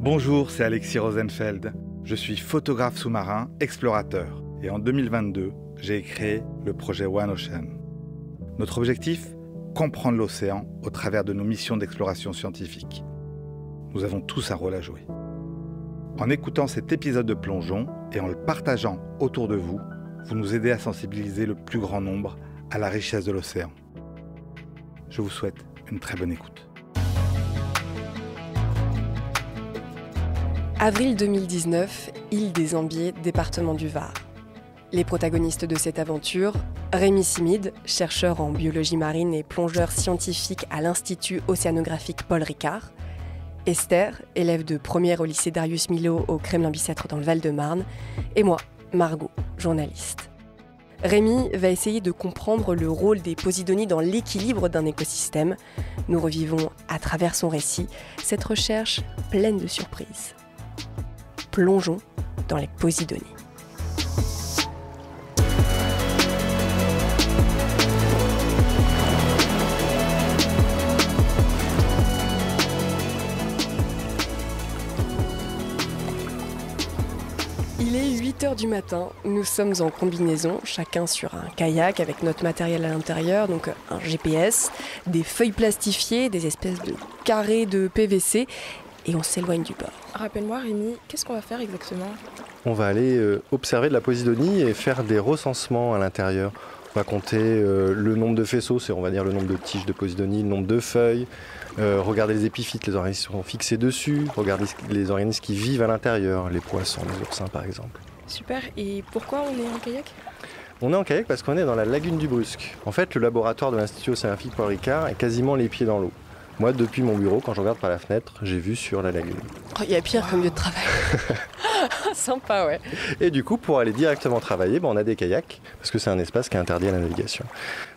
Bonjour, c'est Alexis Rosenfeld. Je suis photographe sous-marin, explorateur. Et en 2022, j'ai créé le projet One Ocean. Notre objectif ? Comprendre l'océan au travers de nos missions d'exploration scientifique. Nous avons tous un rôle à jouer. En écoutant cet épisode de plongeon et en le partageant autour de vous, vous nous aidez à sensibiliser le plus grand nombre à la richesse de l'océan. Je vous souhaite une très bonne écoute. Avril 2019, île des Ambiers, département du Var. Les protagonistes de cette aventure, Rémi Simide, chercheur en biologie marine et plongeur scientifique à l'Institut océanographique Paul Ricard, Esther, élève de première au lycée Darius Milhaud au Kremlin-Bicêtre dans le Val-de-Marne, et moi, Margot, journaliste. Rémi va essayer de comprendre le rôle des posidonies dans l'équilibre d'un écosystème. Nous revivons, à travers son récit, cette recherche pleine de surprises. Plongeons dans les posidonies. Il est 8h du matin, nous sommes en combinaison, chacun sur un kayak avec notre matériel à l'intérieur, donc un GPS, des feuilles plastifiées, des espèces de carrés de PVC, et on s'éloigne du bord. Rappelle-moi Rémi, qu'est-ce qu'on va faire exactement ? On va aller observer de la posidonie et faire des recensements à l'intérieur. On va compter le nombre de faisceaux, c'est on va dire le nombre de tiges de posidonie, le nombre de feuilles, regarder les épiphytes, les organismes qui sont fixés dessus, regarder les organismes qui vivent à l'intérieur, les poissons, les oursins par exemple. Super, et pourquoi on est en kayak ? On est en kayak parce qu'on est dans la lagune du Brusque. En fait, le laboratoire de l'Institut océanographique Paul Ricard est quasiment les pieds dans l'eau. Moi, depuis mon bureau, quand je regarde par la fenêtre, j'ai vu sur la lagune. Oh, il y a pire comme lieu de travail. Sympa, ouais. Et du coup, pour aller directement travailler, on a des kayaks, parce que c'est un espace qui est interdit à la navigation.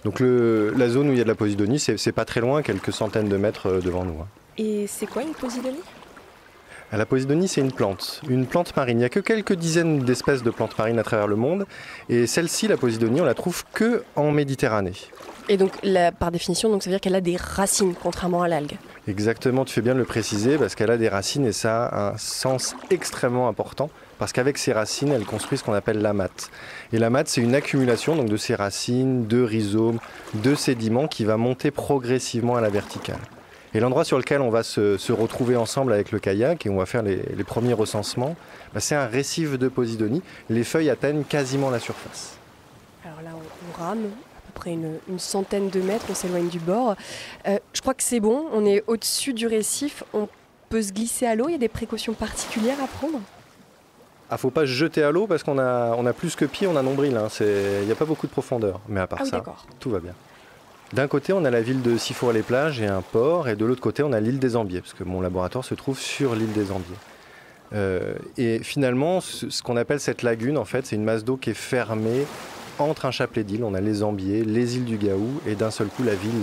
Donc la zone où il y a de la posidonie, c'est pas très loin, quelques centaines de mètres devant nous. Et c'est quoi une posidonie ? La posidonie, c'est une plante marine. Il n'y a que quelques dizaines d'espèces de plantes marines à travers le monde. Et celle-ci, la posidonie, on la trouve que en Méditerranée. Et donc, par définition, ça veut dire qu'elle a des racines, contrairement à l'algue. Exactement, tu fais bien de le préciser, parce qu'elle a des racines et ça a un sens extrêmement important, parce qu'avec ces racines, elle construit ce qu'on appelle l'ammate. Et l'ammate, c'est une accumulation donc, de ces racines, de rhizomes, de sédiments qui va monter progressivement à la verticale. Et l'endroit sur lequel on va se retrouver ensemble avec le kayak, et on va faire les premiers recensements, c'est un récif de posidonie. Les feuilles atteignent quasiment la surface. Alors là, on rame. Après une centaine de mètres, on s'éloigne du bord. Je crois que c'est bon, on est au-dessus du récif, on peut se glisser à l'eau, il y a des précautions particulières à prendre ? Faut pas se jeter à l'eau parce qu'on a plus que pied, on a nombril, il n'y a pas beaucoup de profondeur, mais à part ça, tout va bien. D'un côté, on a la ville de Sifour-les-Plages et un port, et de l'autre côté, on a l'île des Ambiers, parce que mon laboratoire se trouve sur l'île des Ambiers. Et finalement, ce qu'on appelle cette lagune, en fait, c'est une masse d'eau qui est fermée entre un chapelet d'îles. On a les Ambiers, les îles du Gaou et d'un seul coup la ville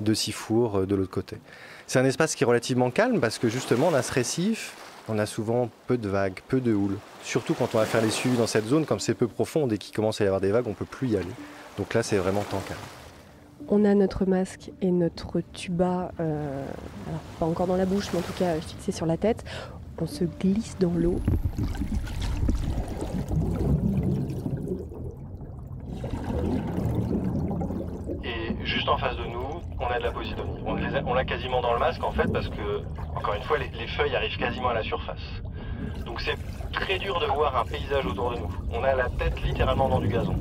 de Sifour de l'autre côté. C'est un espace qui est relativement calme parce que justement on a ce récif, on a souvent peu de vagues, peu de houle. Surtout quand on va faire les suivis dans cette zone, comme c'est peu profond, dès qu'il commence à y avoir des vagues, on ne peut plus y aller. Donc là c'est vraiment temps calme. On a notre masque et notre tuba, alors pas encore dans la bouche mais en tout cas fixé sur la tête. On se glisse dans l'eau. Juste en face de nous, on a de la posidonie. On l'a quasiment dans le masque en fait parce que, encore une fois, les feuilles arrivent quasiment à la surface. Donc c'est très dur de voir un paysage autour de nous. On a la tête littéralement dans du gazon.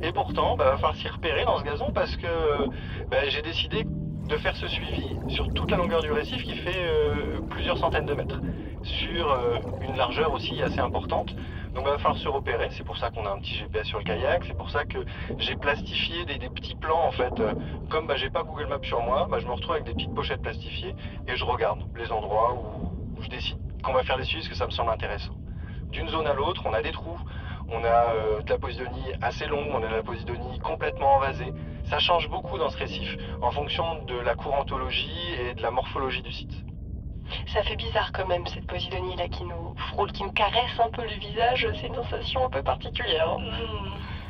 Et pourtant, va falloir s'y repérer dans ce gazon parce que j'ai décidé de faire ce suivi sur toute la longueur du récif qui fait plusieurs centaines de mètres, sur une largeur aussi assez importante. Donc il va falloir se repérer, c'est pour ça qu'on a un petit GPS sur le kayak, c'est pour ça que j'ai plastifié des petits plans en fait. Comme j'ai pas Google Maps sur moi, je me retrouve avec des petites pochettes plastifiées et je regarde les endroits où je décide qu'on va faire des suivis parce que ça me semble intéressant. D'une zone à l'autre, on a des trous, on a de la posidonie assez longue, on a de la posidonie complètement envasée. Ça change beaucoup dans ce récif en fonction de la courantologie et de la morphologie du site. Ça fait bizarre quand même, cette posidonie là qui nous frôle, qui nous caresse un peu le visage, c'est une sensation un peu particulière.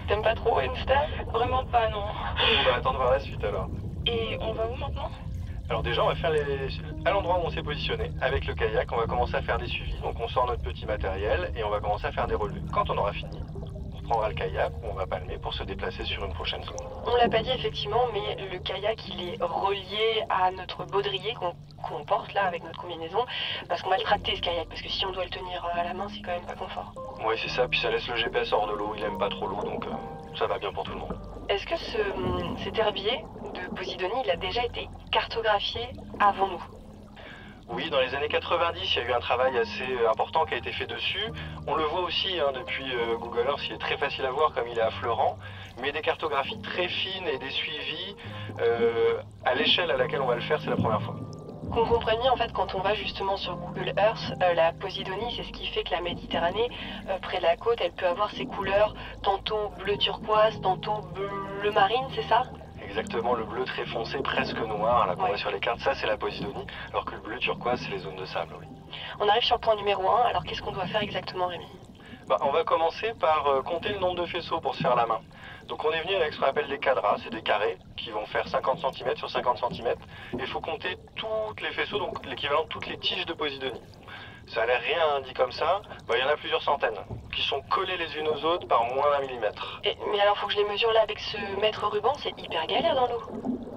T'aimes pas trop, Esther ? Vraiment pas, non. On va attendre voir la suite alors. Et on va où maintenant ? Alors déjà, on va faire à l'endroit où on s'est positionné, avec le kayak, on va commencer à faire des suivis. Donc on sort notre petit matériel et on va commencer à faire des relevés. Quand on aura fini, on reprendra le kayak ou on va palmer pour se déplacer sur une prochaine zone. On l'a pas dit effectivement, mais le kayak il est relié à notre baudrier qu'on porte là avec notre combinaison, parce qu'on va le tracter ce kayak, parce que si on doit le tenir à la main, c'est quand même pas confort. Oui, c'est ça, puis ça laisse le GPS hors de l'eau, il aime pas trop l'eau, donc ça va bien pour tout le monde. Est-ce que cet herbier de Posidonie, il a déjà été cartographié avant nous? Oui, dans les années 90, il y a eu un travail assez important qui a été fait dessus. On le voit aussi depuis Google Earth, il est très facile à voir comme il est affleurant, mais des cartographies très fines et des suivis à l'échelle à laquelle on va le faire, c'est la première fois. Qu'on comprenne bien, en fait, quand on va justement sur Google Earth, la Posidonie, c'est ce qui fait que la Méditerranée, près de la côte, elle peut avoir ses couleurs tantôt bleu turquoise, tantôt bleu marine, c'est ça? Exactement, le bleu très foncé, presque noir, là qu'on voit sur les cartes, ça c'est la Posidonie, alors que le bleu turquoise, c'est les zones de sable, oui. On arrive sur le point numéro 1, alors qu'est-ce qu'on doit faire exactement, Rémi? On va commencer par compter le nombre de faisceaux pour se faire la main. Donc on est venu avec ce qu'on appelle des cadras, c'est des carrés qui vont faire 50 cm sur 50 cm. Et il faut compter toutes les faisceaux, donc l'équivalent de toutes les tiges de Posidonie. Ça a l'air rien dit comme ça, il y en a plusieurs centaines qui sont collées les unes aux autres par moins d'un millimètre. Mais alors faut que je les mesure là avec ce mètre ruban, c'est hyper galère dans l'eau.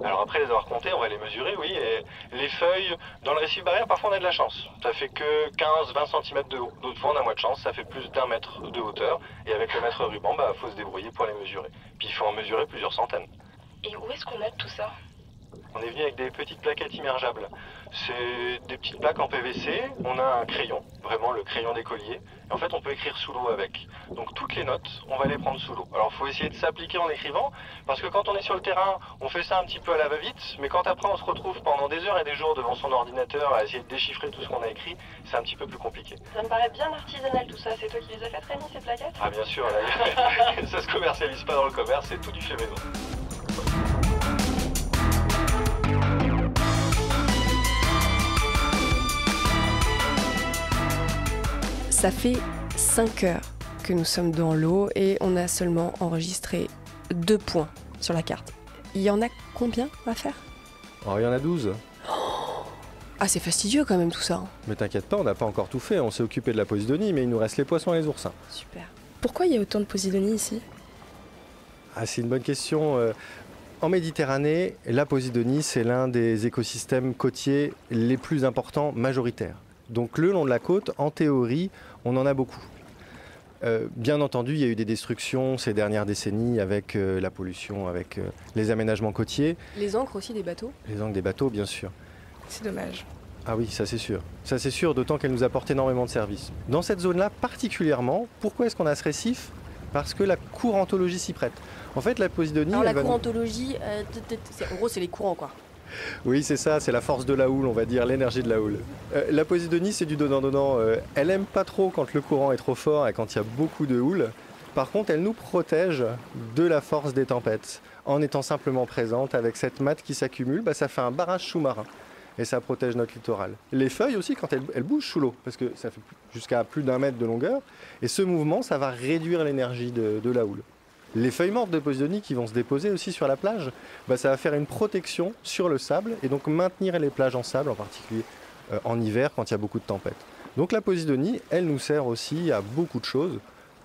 Alors après les avoir comptés, on va les mesurer, oui, et les feuilles, dans le récif barrière, parfois on a de la chance. Ça fait que 15-20 cm de haut. D'autres fois on a moins de chance, ça fait plus d'1 mètre de hauteur. Et avec le mètre ruban, faut se débrouiller pour les mesurer. Puis il faut en mesurer plusieurs centaines. Et où est-ce qu'on a tout ça? On est venu avec des petites plaquettes immergeables. C'est des petites plaques en PVC, on a un crayon, vraiment le crayon d'écolier. Et en fait, on peut écrire sous l'eau avec. Donc toutes les notes, on va les prendre sous l'eau. Alors il faut essayer de s'appliquer en écrivant, parce que quand on est sur le terrain, on fait ça un petit peu à la va-vite, mais quand après on se retrouve pendant des heures et des jours devant son ordinateur à essayer de déchiffrer tout ce qu'on a écrit, c'est un petit peu plus compliqué. Ça me paraît bien artisanal tout ça, c'est toi qui les as faites, Rémi, ces plaquettes? Ah bien sûr, là, ça se commercialise pas dans le commerce, c'est tout du fait maison. Ça fait 5 heures que nous sommes dans l'eau et on a seulement enregistré 2 points sur la carte. Il y en a combien à faire? Alors il y en a 12. Ah, c'est fastidieux quand même tout ça. Mais t'inquiète pas, on n'a pas encore tout fait. On s'est occupé de la Posidonie, mais il nous reste les poissons et les oursins. Super. Pourquoi il y a autant de Posidonie ici? Ah, c'est une bonne question. En Méditerranée, la Posidonie, c'est l'un des écosystèmes côtiers les plus importants, majoritaires. Donc le long de la côte, en théorie, on en a beaucoup. Bien entendu, il y a eu des destructions ces dernières décennies avec la pollution, avec les aménagements côtiers. Les ancres aussi des bateaux? Les ancres des bateaux, bien sûr. C'est dommage. Ah oui, ça c'est sûr. Ça c'est sûr, d'autant qu'elle nous apporte énormément de services. Dans cette zone-là, particulièrement, pourquoi est-ce qu'on a ce récif? Parce que la courantologie s'y prête. En fait, la Posidonie... Alors la courantologie, en gros c'est les courants quoi. Oui, c'est ça, c'est la force de la houle, on va dire, l'énergie de la houle. La Posidonie, c'est du donnant-donnant. Elle aime pas trop quand le courant est trop fort et quand il y a beaucoup de houle. Par contre, elle nous protège de la force des tempêtes. En étant simplement présente avec cette mâte qui s'accumule, ça fait un barrage sous-marin. Et ça protège notre littoral. Les feuilles aussi, quand elles bougent sous l'eau, parce que ça fait jusqu'à plus d'1 mètre de longueur. Et ce mouvement, ça va réduire l'énergie de la houle. Les feuilles mortes de Posidonie qui vont se déposer aussi sur la plage, ça va faire une protection sur le sable et donc maintenir les plages en sable, en particulier en hiver quand il y a beaucoup de tempêtes. Donc la Posidonie, elle nous sert aussi à beaucoup de choses,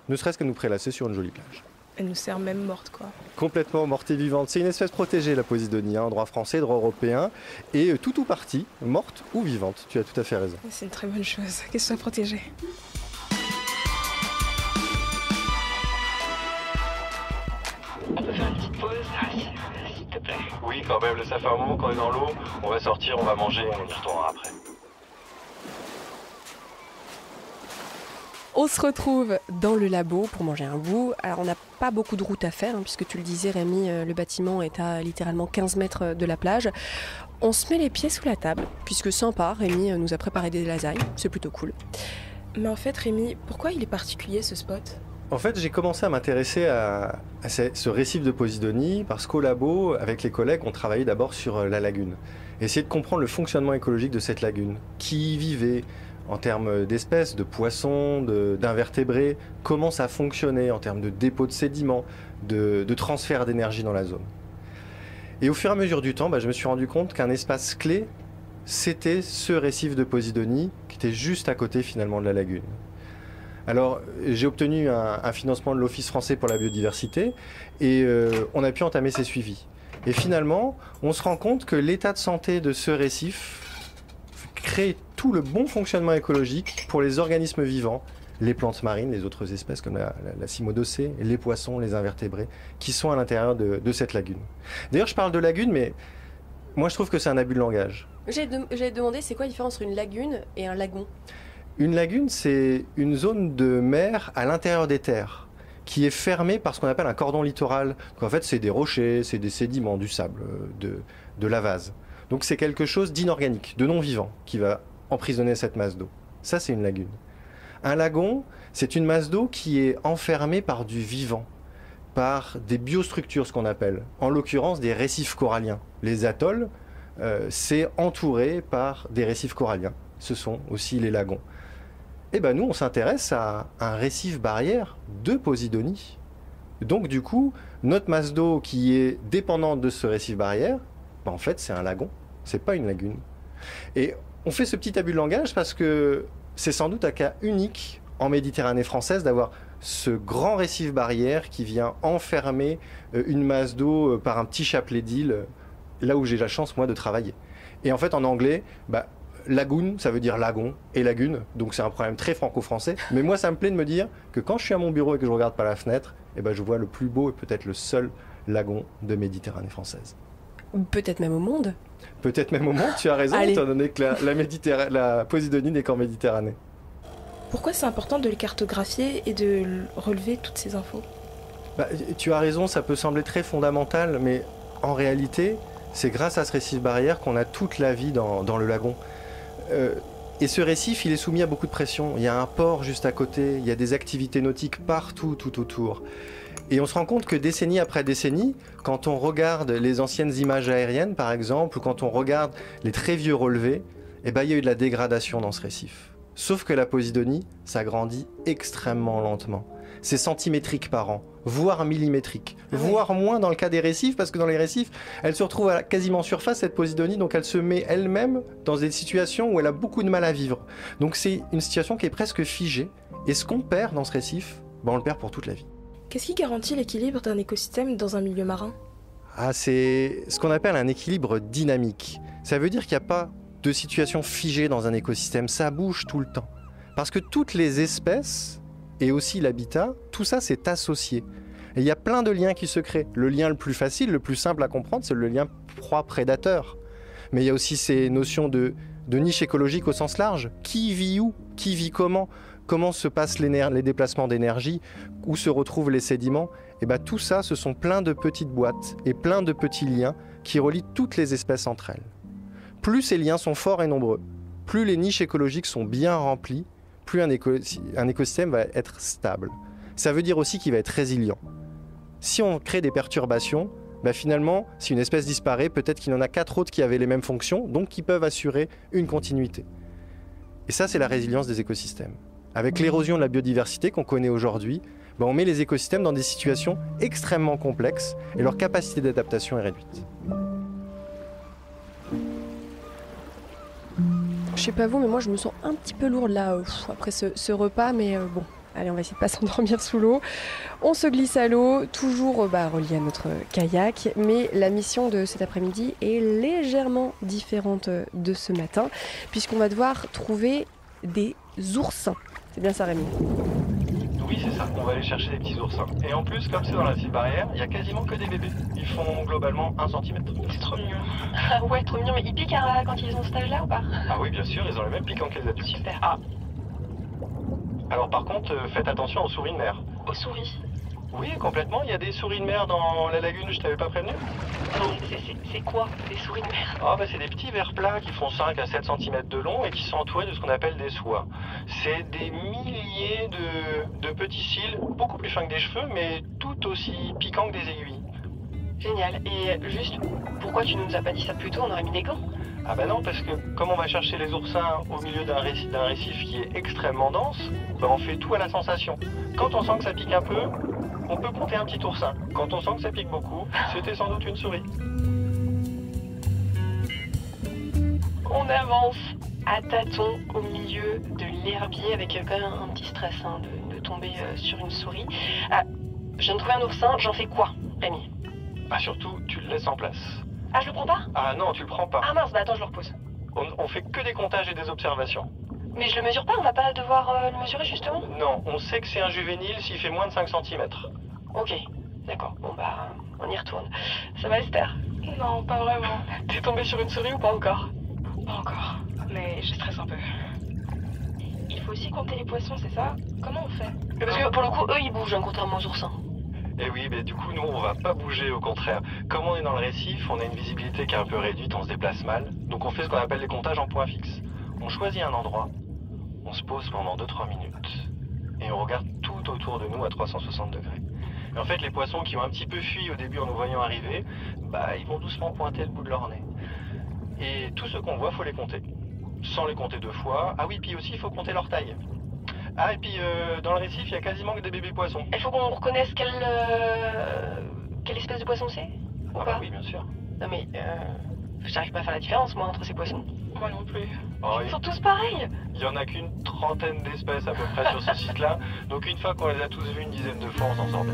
ne serait-ce qu'à nous prélasser sur une jolie plage. Elle nous sert même morte quoi. Complètement morte et vivante. C'est une espèce protégée la Posidonie, en droit français, droit européen, et tout ou partie, morte ou vivante. Tu as tout à fait raison. C'est une très bonne chose, qu'elle soit protégée. On peut faire une petite pause, s'il te plaît. Oui, quand même, ça fait un moment qu'on est dans l'eau, on va sortir, on va manger et on y retournera après. On se retrouve dans le labo pour manger un bout. Alors on n'a pas beaucoup de route à faire, puisque tu le disais Rémi, le bâtiment est à littéralement 15 mètres de la plage. On se met les pieds sous la table, puisque sympa, Rémi nous a préparé des lasagnes, c'est plutôt cool. Mais en fait Rémi, pourquoi il est particulier ce spot? En fait, j'ai commencé à m'intéresser à ce récif de Posidonie parce qu'au labo, avec les collègues, on travaillait d'abord sur la lagune. Essayer de comprendre le fonctionnement écologique de cette lagune. Qui y vivait en termes d'espèces, de poissons, d'invertébrés, comment ça fonctionnait en termes de dépôt de sédiments, de transfert d'énergie dans la zone. Et au fur et à mesure du temps, je me suis rendu compte qu'un espace clé, c'était ce récif de Posidonie qui était juste à côté finalement de la lagune. Alors, j'ai obtenu un financement de l'Office français pour la biodiversité et on a pu entamer ces suivis. Et finalement, on se rend compte que l'état de santé de ce récif crée tout le bon fonctionnement écologique pour les organismes vivants, les plantes marines, les autres espèces comme la cymodocée, les poissons, les invertébrés, qui sont à l'intérieur de cette lagune. D'ailleurs, je parle de lagune, mais moi je trouve que c'est un abus de langage. J'allais te demander, c'est quoi la différence entre une lagune et un lagon ? Une lagune, c'est une zone de mer à l'intérieur des terres, qui est fermée par ce qu'on appelle un cordon littoral. Donc, en fait, c'est des rochers, c'est des sédiments, du sable, de la vase. Donc c'est quelque chose d'inorganique, de non-vivant, qui va emprisonner cette masse d'eau. Ça, c'est une lagune. Un lagon, c'est une masse d'eau qui est enfermée par du vivant, par des biostructures, ce qu'on appelle, en l'occurrence des récifs coralliens. Les atolls, c'est entouré par des récifs coralliens. Ce sont aussi les lagons. Et nous, on s'intéresse à un récif barrière de Posidonie. Donc, du coup, notre masse d'eau qui est dépendante de ce récif barrière, en fait, c'est un lagon, c'est pas une lagune. Et on fait ce petit abus de langage parce que c'est sans doute un cas unique en Méditerranée française d'avoir ce grand récif barrière qui vient enfermer une masse d'eau par un petit chapelet d'îles, là où j'ai la chance, moi, de travailler. Et en fait, en anglais, lagoon, ça veut dire lagon et lagune, donc c'est un problème très franco-français. Mais moi, ça me plaît de me dire que quand je suis à mon bureau et que je regarde par la fenêtre, je vois le plus beau et peut-être le seul lagon de Méditerranée française. Peut-être même au monde. Peut-être même au monde, tu as raison, étant donné que la Posidonie n'est qu'en Méditerranée. Pourquoi c'est important de les cartographier et de relever toutes ces infos ? Tu as raison, ça peut sembler très fondamental, mais en réalité, c'est grâce à ce récif barrière qu'on a toute la vie dans le lagon. Et ce récif, il est soumis à beaucoup de pression. Il y a un port juste à côté, il y a des activités nautiques partout, tout autour. Et on se rend compte que décennie après décennie, quand on regarde les anciennes images aériennes, par exemple, ou quand on regarde les très vieux relevés, il y a eu de la dégradation dans ce récif. Sauf que la Posidonie, ça grandit extrêmement lentement. C'est centimétrique par an, voire millimétrique, voire moins dans le cas des récifs, parce que dans les récifs, elle se retrouve à quasiment surface, cette Posidonie, donc elle se met elle-même dans des situations où elle a beaucoup de mal à vivre. Donc c'est une situation qui est presque figée, et ce qu'on perd dans ce récif, on le perd pour toute la vie. Qu'est-ce qui garantit l'équilibre d'un écosystème dans un milieu marin ? C'est ce qu'on appelle un équilibre dynamique. Ça veut dire qu'il n'y a pas de situation figée dans un écosystème, ça bouge tout le temps. Parce que toutes les espèces, et aussi l'habitat, tout ça c'est associé. Et il y a plein de liens qui se créent. Le lien le plus facile, le plus simple à comprendre, c'est le lien proie-prédateur. Mais il y a aussi ces notions de niche écologique au sens large. Qui vit où ? Qui vit comment ? Comment se passent les déplacements d'énergie ? Où se retrouvent les sédiments ? Tout ça, ce sont plein de petites boîtes et plein de petits liens qui relient toutes les espèces entre elles. Plus ces liens sont forts et nombreux, plus les niches écologiques sont bien remplies, plus un écosystème va être stable. Ça veut dire aussi qu'il va être résilient. Si on crée des perturbations, finalement, si une espèce disparaît, peut-être qu'il y en a 4 autres qui avaient les mêmes fonctions, donc qui peuvent assurer une continuité. Et ça, c'est la résilience des écosystèmes. Avec l'érosion de la biodiversité qu'on connaît aujourd'hui, on met les écosystèmes dans des situations extrêmement complexes et leur capacité d'adaptation est réduite. Je sais pas vous, mais moi je me sens un petit peu lourde là après ce repas, mais bon, allez, on va essayer de pas s'endormir sous l'eau. On se glisse à l'eau, toujours relié à notre kayak, mais la mission de cet après-midi est légèrement différente de ce matin, puisqu'on va devoir trouver des oursins. C'est bien ça, Rémi ? Oui, c'est ça, on va aller chercher des petits oursins. Et en plus, comme c'est dans la cible barrière, il y a quasiment que des bébés. Ils font globalement 1 cm. C'est trop mignon. Ah ouais, trop mignon, mais ils piquent quand ils ont cet âge-là ou pas ? Ah oui, bien sûr, ils ont le même piquant que les adultes. Super. Ah. Alors par contre, faites attention aux souris de mer. Aux souris ? Oui, complètement, il y a des souris de mer dans la lagune, je t'avais pas prévenu ? Non, c'est quoi, des souris de mer ? Ah c'est des petits vers plats qui font 5 à 7 cm de long et qui sont entourés de ce qu'on appelle des soies. C'est des milliers de petits cils, beaucoup plus fins que des cheveux, mais tout aussi piquants que des aiguilles. Génial. Et juste, pourquoi tu nous as pas dit ça plus tôt ? On aurait mis des gants. Ah non, parce que comme on va chercher les oursins au milieu d'un récif qui est extrêmement dense, on fait tout à la sensation. Quand on sent que ça pique un peu, on peut compter un petit oursin. Quand on sent que ça pique beaucoup, c'était sans doute une souris. On avance à tâtons au milieu de l'herbier avec quand même un petit stress de tomber sur une souris. Je viens de trouver un oursin, j'en fais quoi, Rémi? Ah, surtout, tu le laisses en place. Ah, je le prends pas? Ah non, tu le prends pas. Ah mince, attends, je le repose. On fait que des comptages et des observations. Mais je le mesure pas, on va pas devoir le mesurer justement? Non, on sait que c'est un juvénile s'il fait moins de 5 cm. Ok, d'accord, bon bah, on y retourne. Ça va Esther? Non, pas vraiment. T'es tombée sur une souris ou pas encore? Pas encore. Mais je stresse un peu. Il faut aussi compter les poissons, c'est ça? Comment on fait? Parce que pour le coup, eux ils bougent, contrairement aux oursins. Et oui, mais du coup, nous, on va pas bouger, au contraire. Comme on est dans le récif, on a une visibilité qui est un peu réduite, on se déplace mal. Donc on fait ce qu'on appelle les comptages en point fixe. On choisit un endroit, on se pose pendant 2-3 minutes, et on regarde tout autour de nous à 360 degrés. Et en fait, les poissons qui ont un petit peu fui au début en nous voyant arriver, ils vont doucement pointer le bout de leur nez. Et tous ceux qu'on voit, faut les compter. Sans les compter 2 fois. Ah oui, puis aussi, il faut compter leur taille. Ah, et puis dans le récif, il y a quasiment que des bébés poissons. Il faut qu'on reconnaisse quelle espèce de poisson c'est? Ou Ah pas? bah oui, bien sûr. Non mais, j'arrive pas à faire la différence moi entre ces poissons. Moi non plus. Oh, Ils sont tous pareils. il y en a qu'une trentaine d'espèces à peu près sur ce site-là. Donc une fois qu'on les a tous vus une dizaine de fois, on s'en sort bien.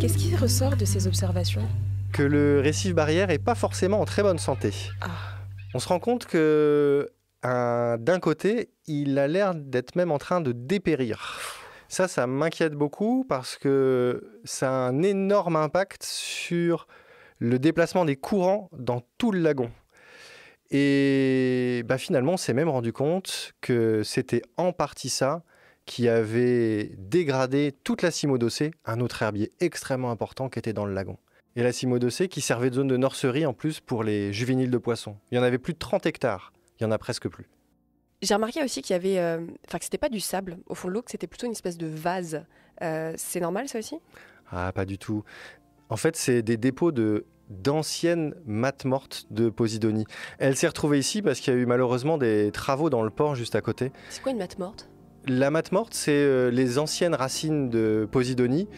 Qu'est-ce qui ressort de ces observations? Que le récif barrière est pas forcément en très bonne santé. On se rend compte que d'un côté, il a l'air d'être même en train de dépérir. Ça m'inquiète beaucoup parce que ça a un énorme impact sur le déplacement des courants dans tout le lagon. Et finalement, on s'est même rendu compte que c'était en partie ça qui avait dégradé toute la cimodocée, un autre herbier extrêmement important qui était dans le lagon. Et la cimodocée qui servait de zone de nurserie en plus pour les juvéniles de poissons. Il y en avait plus de 30 hectares, il y en a presque plus. J'ai remarqué aussi qu'il y avait, que c'était pas du sable au fond de l'eau, que c'était plutôt une espèce de vase. C'est normal ça aussi? Ah, pas du tout. En fait, c'est des dépôts d'anciennes mattes mortes de Posidonie. Elle s'est retrouvée ici parce qu'il y a eu malheureusement des travaux dans le port juste à côté. C'est quoi une matte morte? La matte morte, c'est les anciennes racines de Posidonie.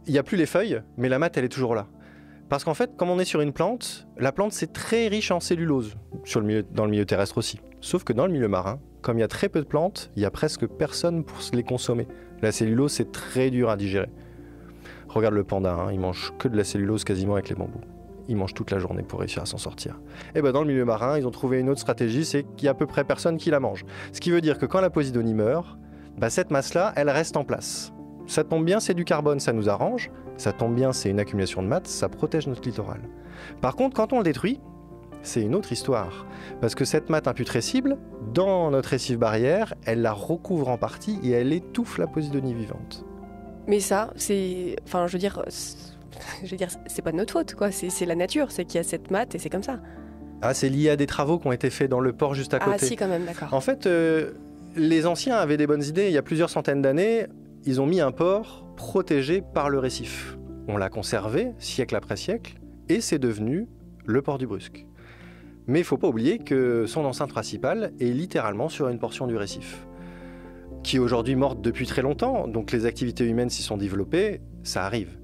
Il n'y a plus les feuilles, mais la matte, elle est toujours là. Parce qu'en fait, comme on est sur une plante, la plante, c'est très riche en cellulose, dans le milieu terrestre aussi. Sauf que dans le milieu marin, comme il y a très peu de plantes, il n'y a presque personne pour les consommer. La cellulose, c'est très dur à digérer. Regarde le panda, il mange que de la cellulose quasiment avec les bambous. Il mange toute la journée pour réussir à s'en sortir. Et dans le milieu marin, ils ont trouvé une autre stratégie, c'est qu'il y a à peu près personne qui la mange. Ce qui veut dire que quand la Posidonie meurt, cette masse-là, elle reste en place. Ça tombe bien, c'est du carbone, ça nous arrange. Ça tombe bien, c'est une accumulation de maths, ça protège notre littoral. Par contre, quand on le détruit, c'est une autre histoire. Parce que cette matte imputrescible, dans notre récif barrière, elle la recouvre en partie et elle étouffe la Posidonie vivante. Mais ça, c'est... Enfin, je veux dire, c'est pas de notre faute, quoi. C'est la nature, c'est qu'il y a cette matte et c'est comme ça. Ah, c'est lié à des travaux qui ont été faits dans le port juste à côté. Ah si, quand même, d'accord. En fait, les anciens avaient des bonnes idées. Il y a plusieurs centaines d'années, ils ont mis un port protégé par le récif. On l'a conservé siècle après siècle et c'est devenu le port du Brusque. Mais il ne faut pas oublier que son enceinte principale est littéralement sur une portion du récif, qui est aujourd'hui morte depuis très longtemps, donc les activités humaines s'y sont développées, ça arrive.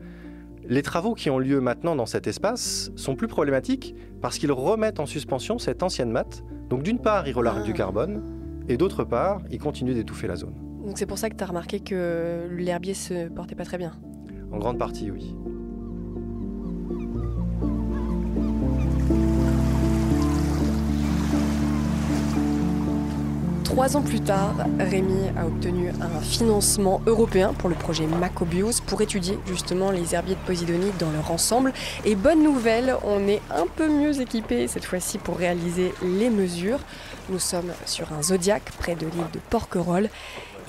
Les travaux qui ont lieu maintenant dans cet espace sont plus problématiques parce qu'ils remettent en suspension cette ancienne matte. Donc d'une part, ils relarguent du carbone et d'autre part, ils continuent d'étouffer la zone. Donc c'est pour ça que tu as remarqué que l'herbier se portait pas très bien? En grande partie, oui. Trois ans plus tard, Rémi a obtenu un financement européen pour le projet Macrobios pour étudier justement les herbiers de Posidonie dans leur ensemble. Et bonne nouvelle, on est un peu mieux équipé cette fois-ci pour réaliser les mesures. Nous sommes sur un Zodiac près de l'île de Porquerolles.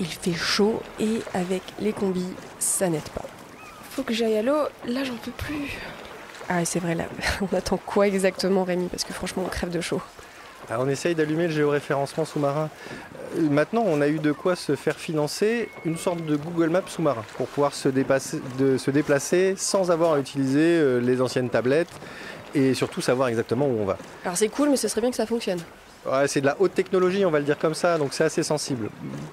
Il fait chaud et avec les combis, ça n'aide pas. Faut que j'aille à l'eau, là j'en peux plus. Ah c'est vrai, là, on attend quoi exactement Rémi? Parce que franchement on crève de chaud. On essaye d'allumer le géoréférencement sous-marin. Maintenant, on a eu de quoi se faire financer une sorte de Google Maps sous-marin pour pouvoir se déplacer sans avoir à utiliser les anciennes tablettes et surtout savoir exactement où on va. Alors c'est cool, mais ce serait bien que ça fonctionne. Ouais, c'est de la haute technologie, on va le dire comme ça, donc c'est assez sensible.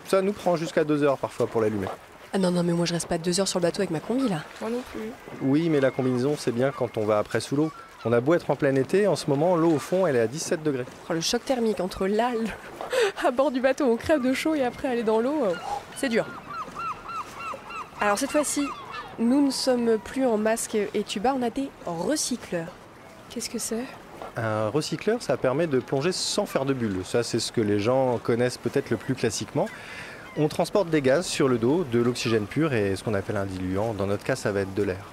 Ça nous prend jusqu'à 2 heures parfois pour l'allumer. Ah non, mais moi je reste pas 2 heures sur le bateau avec ma combi là. Moi non plus. Oui, mais la combinaison, c'est bien quand on va après sous l'eau. On a beau être en plein été, en ce moment, l'eau au fond, elle est à 17 degrés. Oh, le choc thermique entre là, à bord du bateau, on crève de chaud et après aller dans l'eau, c'est dur. Alors cette fois-ci, nous ne sommes plus en masque et tuba, on a des recycleurs. Qu'est-ce que c'est ? Un recycleur, ça permet de plonger sans faire de bulles. Ça, c'est ce que les gens connaissent peut-être le plus classiquement. On transporte des gaz sur le dos, de l'oxygène pur et ce qu'on appelle un diluant. Dans notre cas, ça va être de l'air.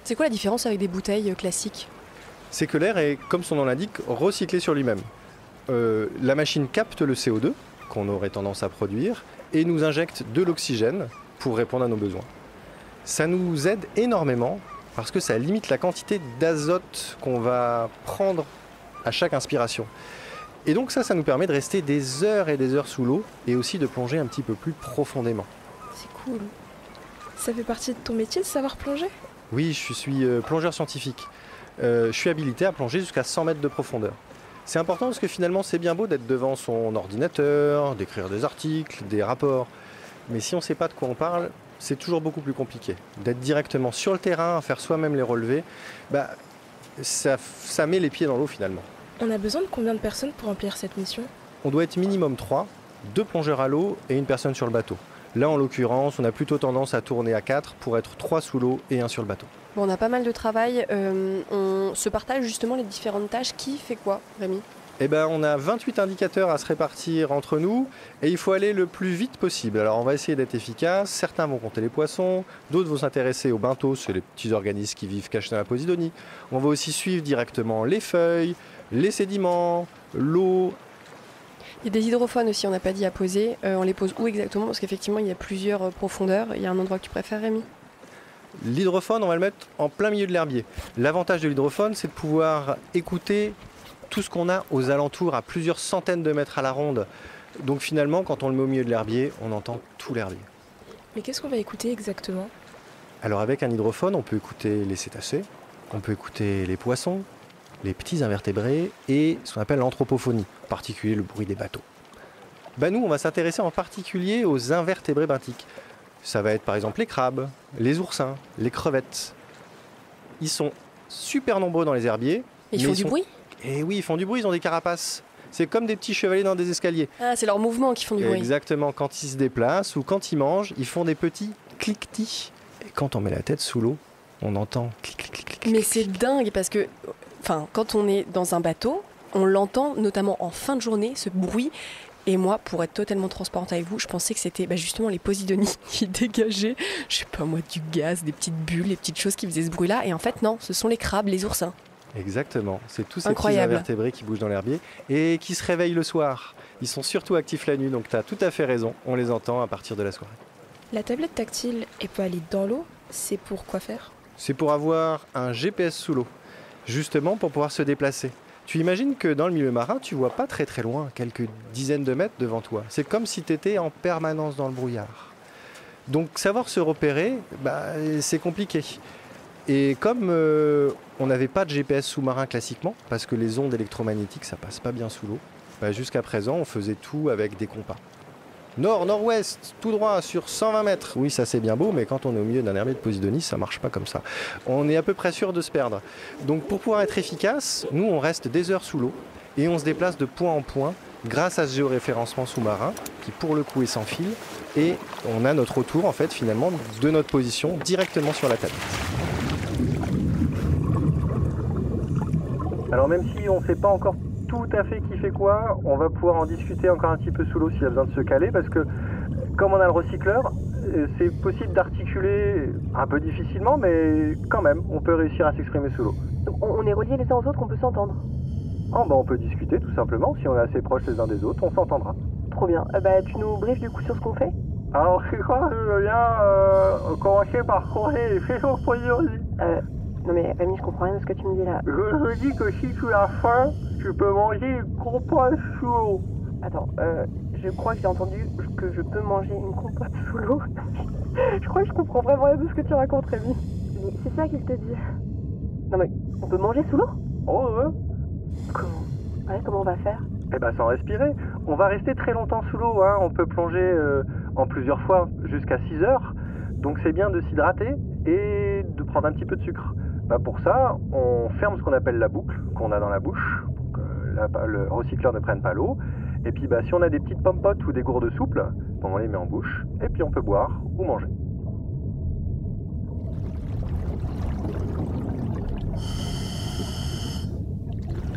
C'est quoi la différence avec des bouteilles classiques ? C'est que l'air est, comme son nom l'indique, recyclé sur lui-même. La machine capte le CO2 qu'on aurait tendance à produire et nous injecte de l'oxygène pour répondre à nos besoins. Ça nous aide énormément parce que ça limite la quantité d'azote qu'on va prendre à chaque inspiration. Et donc ça nous permet de rester des heures et des heures sous l'eau et aussi de plonger un petit peu plus profondément. C'est cool. Ça fait partie de ton métier de savoir plonger ? Oui, je suis plongeur scientifique. Je suis habilité à plonger jusqu'à 100 mètres de profondeur. C'est important parce que finalement c'est bien beau d'être devant son ordinateur, d'écrire des articles, des rapports. Mais si on ne sait pas de quoi on parle, c'est toujours beaucoup plus compliqué. D'être directement sur le terrain, à faire soi-même les relevés, ça met les pieds dans l'eau finalement. On a besoin de combien de personnes pour remplir cette mission ? On doit être minimum 3, 2 plongeurs à l'eau et une personne sur le bateau. Là en l'occurrence, on a plutôt tendance à tourner à 4 pour être 3 sous l'eau et 1 sur le bateau. Bon, on a pas mal de travail, on se partage justement les différentes tâches. Qui fait quoi, Rémi ? On a 28 indicateurs à se répartir entre nous et il faut aller le plus vite possible. Alors on va essayer d'être efficace, certains vont compter les poissons, d'autres vont s'intéresser aux benthos, c'est les petits organismes qui vivent cachés dans la Posidonie. On va aussi suivre directement les feuilles, les sédiments, l'eau. Il y a des hydrophones aussi, on n'a pas dit à poser. On les pose où exactement ? Parce qu'effectivement il y a plusieurs profondeurs. Il y a un endroit que tu préfères, Rémi ? L'hydrophone, on va le mettre en plein milieu de l'herbier. L'avantage de l'hydrophone, c'est de pouvoir écouter tout ce qu'on a aux alentours, à plusieurs centaines de mètres à la ronde. Donc finalement, quand on le met au milieu de l'herbier, on entend tout l'herbier. Mais qu'est-ce qu'on va écouter exactement ? Alors avec un hydrophone, on peut écouter les cétacés, on peut écouter les poissons, les petits invertébrés et ce qu'on appelle l'anthropophonie, en particulier le bruit des bateaux. Nous, on va s'intéresser en particulier aux invertébrés benthiques. Ça va être par exemple les crabes, les oursins, les crevettes. Ils sont super nombreux dans les herbiers. Ils font du bruit ? Et oui, ils font du bruit, ils ont des carapaces. C'est comme des petits chevaliers dans des escaliers. Ah, c'est leurs mouvements qui font du bruit. Exactement, quand ils se déplacent ou quand ils mangent, ils font des petits cliquetis. Et quand on met la tête sous l'eau, on entend clic, clic, clic, clic. Mais c'est dingue parce que quand on est dans un bateau, on l'entend notamment en fin de journée, ce bruit. Et moi, pour être totalement transparente avec vous, je pensais que c'était justement les Posidonies qui dégageaient, je sais pas moi, du gaz, des petites bulles, des petites choses qui faisaient ce bruit-là. Et en fait, non, ce sont les crabes, les oursins. Exactement, c'est tous ces Incroyable. petits invertébrés qui bougent dans l'herbier et qui se réveillent le soir. Ils sont surtout actifs la nuit, donc tu as tout à fait raison, on les entend à partir de la soirée. La tablette tactile peut aller dans l'eau, c'est pour quoi faire ? C'est pour avoir un GPS sous l'eau, justement pour pouvoir se déplacer. Tu imagines que dans le milieu marin, tu vois pas très très loin, quelques dizaines de mètres devant toi. C'est comme si tu étais en permanence dans le brouillard. Donc savoir se repérer, c'est compliqué. Et comme on n'avait pas de GPS sous-marin classiquement, parce que les ondes électromagnétiques, ça passe pas bien sous l'eau, jusqu'à présent, on faisait tout avec des compas. Nord, nord-ouest, tout droit sur 120 mètres. Oui, ça c'est bien beau, mais quand on est au milieu d'un herbier de Posidonie, ça marche pas comme ça. On est à peu près sûr de se perdre. Donc pour pouvoir être efficace, nous on reste des heures sous l'eau et on se déplace de point en point grâce à ce géoréférencement sous-marin qui pour le coup est sans fil et on a notre retour en fait finalement de notre position directement sur la tablette. Alors même si on ne sait pas encore tout à fait qui fait quoi, on va pouvoir en discuter encore un petit peu sous l'eau s'il y a besoin de se caler parce que comme on a le recycleur, c'est possible d'articuler un peu difficilement mais quand même on peut réussir à s'exprimer sous l'eau. Donc on est reliés les uns aux autres, on peut s'entendre. On peut discuter tout simplement, si on est assez proches les uns des autres, on s'entendra. Trop bien. Tu nous briefes du coup sur ce qu'on fait ? Alors c'est quoi, je veux bien commencer par corriger les faisceaux Posidonie. Non mais Rémi, je comprends rien de ce que tu me dis là. Je dis que si tu as faim, tu peux manger une compote sous l'eau. Attends, je crois que j'ai entendu que je peux manger une compote sous l'eau. Je crois que je comprends vraiment rien de ce que tu racontes, Rémi. Mais c'est ça qu'il te dit. Non mais, on peut manger sous l'eau ? Oh ouais. Comment ? Ouais, comment on va faire ? Sans respirer. On va rester très longtemps sous l'eau, hein. On peut plonger en plusieurs fois jusqu'à 6 heures. Donc c'est bien de s'hydrater et de prendre un petit peu de sucre. Pour ça, on ferme ce qu'on appelle la boucle qu'on a dans la bouche, pour que le recycleur ne prenne pas l'eau. Et puis si on a des petites pompotes ou des gourdes souples, on les met en bouche et puis on peut boire ou manger.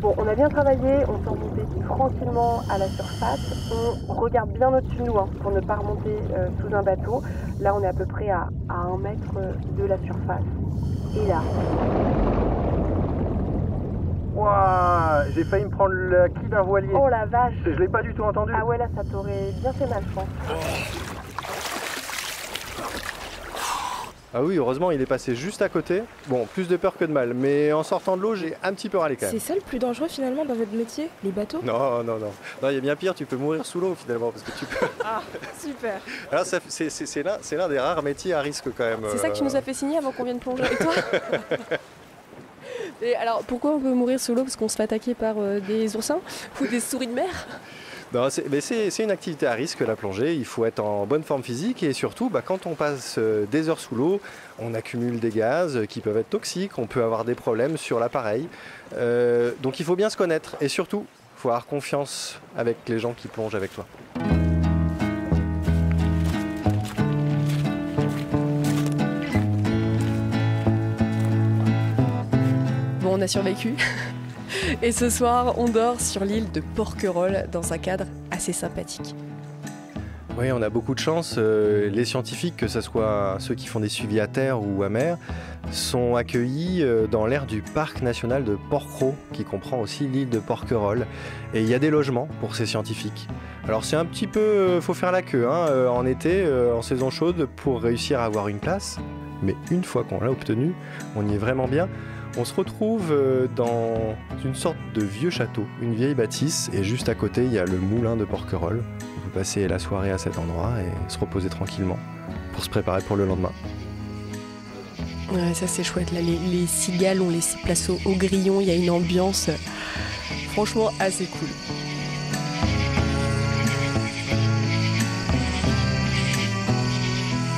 Bon, on a bien travaillé, on s'est remonté tranquillement à la surface. On regarde bien au-dessus de nous pour ne pas remonter sous un bateau. Là, on est à peu près à 1 mètre de la surface. Et là... Waouh, j'ai failli me prendre la quille d'un voilier. Oh la vache! Je l'ai pas du tout entendu. Ah ouais, là, ça t'aurait bien fait mal, je pense. Ah oui, heureusement, il est passé juste à côté. Bon, plus de peur que de mal, mais en sortant de l'eau, j'ai un petit peu râlé quand même. C'est ça le plus dangereux finalement dans votre métier, les bateaux? Non, il y a bien pire, tu peux mourir sous l'eau finalement, parce que tu peux... Ah, super. Alors, c'est l'un des rares métiers à risque quand même. C'est ça que tu nous as fait signer avant qu'on vienne plonger avec toi. Et alors, pourquoi on peut mourir sous l'eau? Parce qu'on se fait attaquer par des oursins ou des souris de mer? Non, c'est une activité à risque, la plongée. Il faut être en bonne forme physique et surtout, quand on passe des heures sous l'eau, on accumule des gaz qui peuvent être toxiques, on peut avoir des problèmes sur l'appareil. Donc il faut bien se connaître et surtout, il faut avoir confiance avec les gens qui plongent avec toi. Bon, on a survécu. Et ce soir, on dort sur l'île de Porquerolles dans un cadre assez sympathique. Oui, on a beaucoup de chance. Les scientifiques, que ce soit ceux qui font des suivis à terre ou à mer, sont accueillis dans l'aire du parc national de Porquerolles, qui comprend aussi l'île de Porquerolles. Et il y a des logements pour ces scientifiques. Alors c'est un petit peu... faut faire la queue en été, en saison chaude, pour réussir à avoir une place. Mais une fois qu'on l'a obtenue, on y est vraiment bien. On se retrouve dans une sorte de vieux château, une vieille bâtisse, et juste à côté, il y a le moulin de Porquerolles. On peut passer la soirée à cet endroit et se reposer tranquillement pour se préparer pour le lendemain. Ouais, ça c'est chouette. Là, les cigales ont laissé place aux grillons, il y a une ambiance franchement assez cool.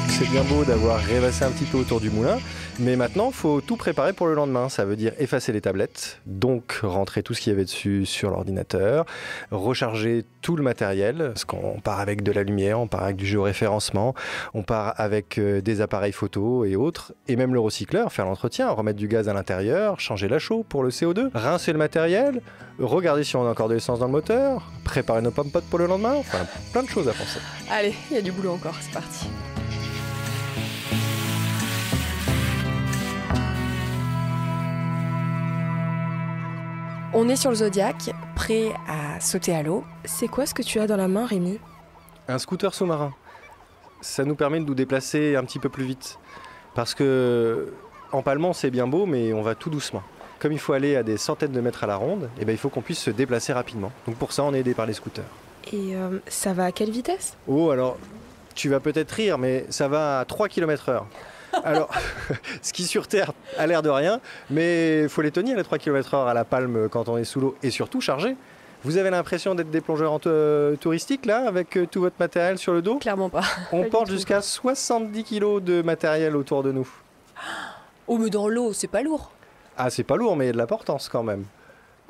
C'est bien beau d'avoir rêvassé un petit peu autour du moulin, mais maintenant, il faut tout préparer pour le lendemain. Ça veut dire effacer les tablettes, donc rentrer tout ce qu'il y avait dessus sur l'ordinateur, recharger tout le matériel, parce qu'on part avec de la lumière, on part avec du géoréférencement, on part avec des appareils photo et autres, et même le recycleur, faire l'entretien, remettre du gaz à l'intérieur, changer la chaux pour le CO2, rincer le matériel, regarder si on a encore de l'essence dans le moteur, préparer nos pommes-potes pour le lendemain, enfin plein de choses à penser. Allez, il y a du boulot encore, c'est parti. On est sur le Zodiac, prêt à sauter à l'eau. C'est quoi ce que tu as dans la main, Rémi? Un scooter sous-marin. Ça nous permet de nous déplacer un petit peu plus vite. Parce que en palmant, c'est bien beau, mais on va tout doucement. Comme il faut aller à des centaines de mètres à la ronde, il faut qu'on puisse se déplacer rapidement. Donc pour ça, on est aidé par les scooters. Et ça va à quelle vitesse? Oh, alors, tu vas peut-être rire, mais ça va à 3 km/h. Alors, ce qui sur Terre a l'air de rien, mais il faut les tenir les 3 km/h à la palme quand on est sous l'eau et surtout chargé. Vous avez l'impression d'être des plongeurs touristiques là, avec tout votre matériel sur le dos? Clairement pas. On porte jusqu'à 70 kg de matériel autour de nous. Oh, mais dans l'eau, c'est pas lourd. Ah, c'est pas lourd, mais il y a de la portance quand même.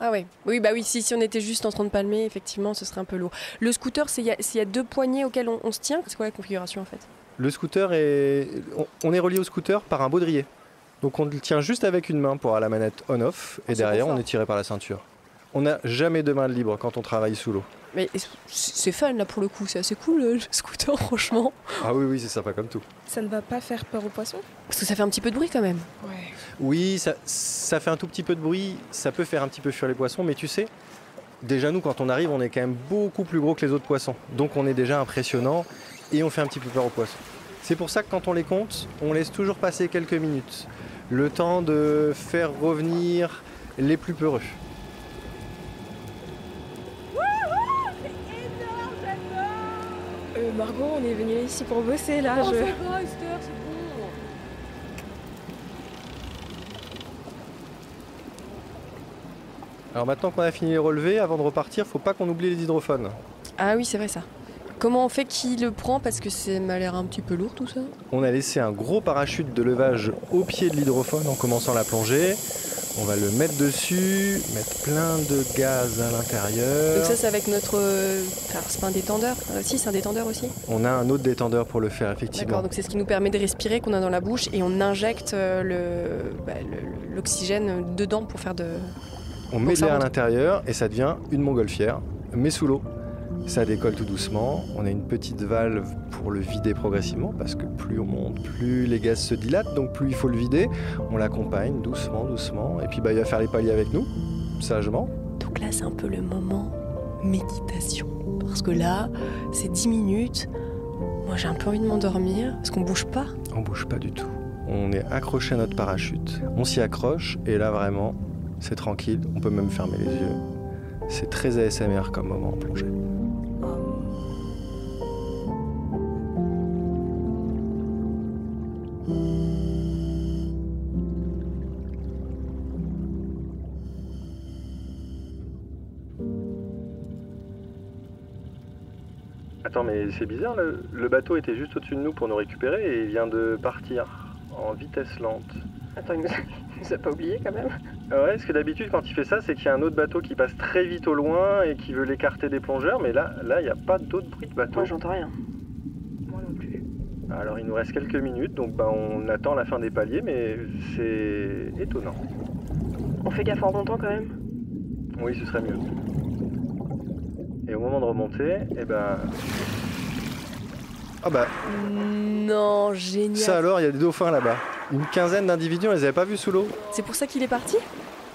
Ah ouais. Oui, bah oui, si on était juste en train de palmer, effectivement, ce serait un peu lourd. Le scooter, il y a 2 poignées auxquelles on se tient. C'est quoi la configuration en fait? Le scooter on est relié au scooter par un baudrier. Donc on le tient juste avec une main pour avoir la manette on-off et derrière on est tiré par la ceinture. On n'a jamais de main libre quand on travaille sous l'eau. Mais c'est fun là pour le coup, c'est assez cool le scooter franchement. Ah oui, c'est sympa comme tout. Ça ne va pas faire peur aux poissons? Parce que ça fait un petit peu de bruit quand même. Ouais. Oui, ça fait un tout petit peu de bruit, ça peut faire un petit peu fuir les poissons, mais tu sais, déjà nous quand on arrive on est quand même beaucoup plus gros que les autres poissons. Donc on est déjà impressionnant. Et on fait un petit peu peur aux poissons. C'est pour ça que quand on les compte, on laisse toujours passer quelques minutes. Le temps de faire revenir les plus peureux. Margot, on est venu ici pour bosser là. Ça va, Esther, c'est bon. Alors maintenant qu'on a fini les relevés, avant de repartir, faut pas qu'on oublie les hydrophones. Ah oui, c'est vrai ça. Comment on fait, qui le prend? Parce que ça m'a l'air un petit peu lourd tout ça. On a laissé un gros parachute de levage au pied de l'hydrophone en commençant la plongée. On va le mettre dessus, mettre plein de gaz à l'intérieur. Donc ça c'est avec notre... Alors c'est pas un détendeur? Si, c'est un détendeur aussi. On a un autre détendeur pour le faire, effectivement. D'accord, donc c'est ce qui nous permet de respirer, qu'on a dans la bouche, et on injecte l'oxygène dedans pour faire de... On met de l'air à l'intérieur et ça devient une montgolfière, mais sous l'eau. Ça décolle tout doucement. On a une petite valve pour le vider progressivement parce que plus on monte, plus les gaz se dilatent, donc plus il faut le vider. On l'accompagne doucement, doucement. Et puis il va faire les paliers avec nous, sagement. Donc là, c'est un peu le moment méditation. Parce que là, c'est 10 minutes. Moi, j'ai un peu envie de m'endormir. Parce qu'on bouge pas. On bouge pas du tout. On est accroché à notre parachute. On s'y accroche et là, vraiment, c'est tranquille. On peut même fermer les yeux. C'est très ASMR comme moment en plongée. Attends, mais c'est bizarre, le bateau était juste au-dessus de nous pour nous récupérer et il vient de partir en vitesse lente. Attends, il nous a pas oublié quand même. Ouais, parce que d'habitude, quand il fait ça, c'est qu'il y a un autre bateau qui passe très vite au loin et qui veut l'écarter des plongeurs, mais là, il n'y a pas d'autre bruit de bateau. Moi, j'entends rien. Moi non plus. Alors, il nous reste quelques minutes, donc on attend la fin des paliers, mais c'est étonnant. On fait gaffe en remontant quand même? Oui, ce serait mieux. Et au moment de remonter, Ah bah... Non, génial. Ça alors, il y a des dauphins là-bas. Une quinzaine d'individus, on les avait pas vus sous l'eau. C'est pour ça qu'il est parti?